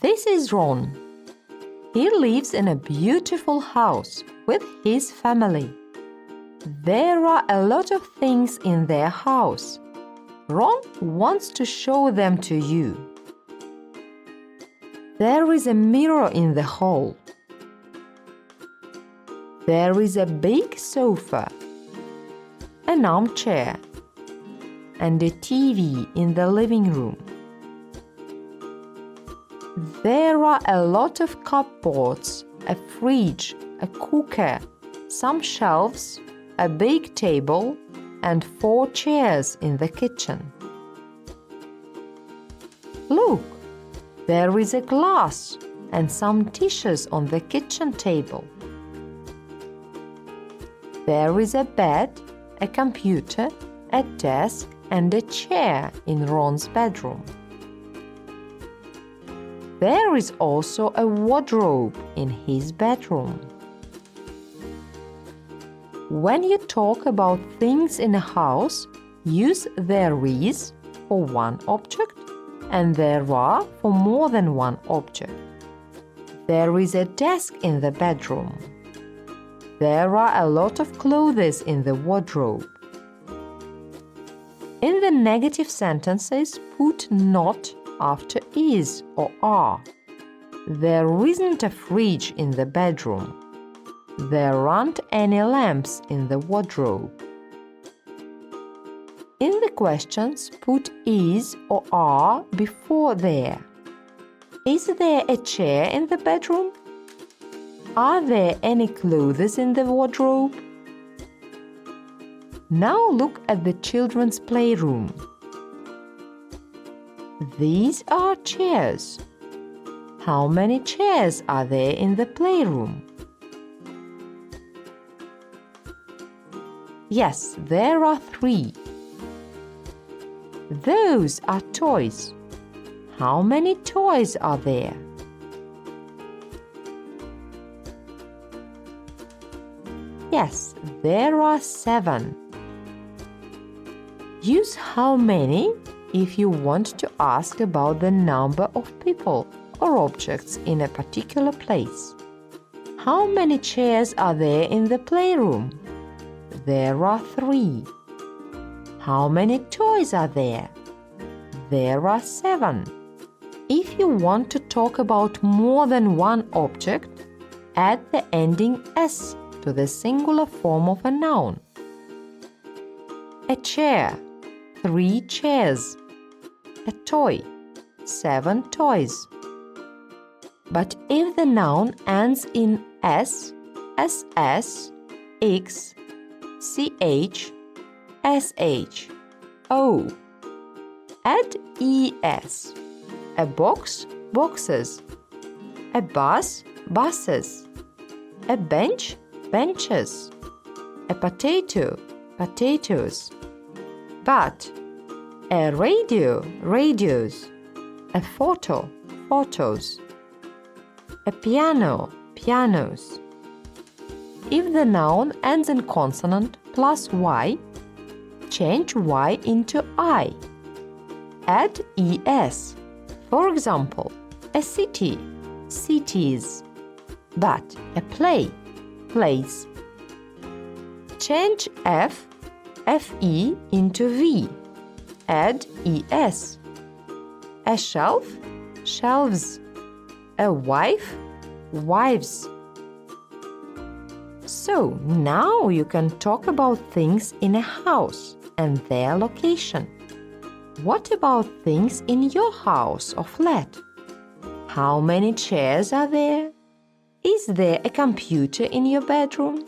This is Ron. He lives in a beautiful house with his family. There are a lot of things in their house. Ron wants to show them to you. There is a mirror in the hall. There is a big sofa, an armchair, and a TV in the living room. There are a lot of cupboards, a fridge, a cooker, some shelves, a big table, and 4 chairs in the kitchen. Look, there is a glass and some dishes on the kitchen table. There is a bed, a computer, a desk, and a chair in Ron's bedroom. There is also a wardrobe in his bedroom. When you talk about things in a house, use there is for one object and there are for more than one object. There is a desk in the bedroom. There are a lot of clothes in the wardrobe. In the negative sentences, put not after is or are. There isn't a fridge in the bedroom. There aren't any lamps in the wardrobe. In the questions, put is or are before there. Is there a chair in the bedroom? Are there any clothes in the wardrobe? Now look at the children's playroom. These are chairs. How many chairs are there in the playroom? Yes, there are 3. Those are toys. How many toys are there? Yes, there are 7. Use how many if you want to ask about the number of people or objects in a particular place. How many chairs are there in the playroom? There are 3. How many toys are there? There are 7. If you want to talk about more than one object, add the ending s to the singular form of a noun. A chair, 3 chairs. A toy, 7 toys. But if the noun ends in s, ss, x, ch, sh, o, add es. A box, boxes. A bus, buses. A bench, benches. A potato, potatoes. But a radio, radios. A photo, photos. A piano, pianos. If the noun ends in consonant plus y, change y into I. Add es. For example, a city, cities. But a play, plays. Change f, fe into v. Add es. A shelf, shelves. A wife, wives. So now you can talk about things in a house and their location. What about things in your house or flat? How many chairs are there? Is there a computer in your bedroom?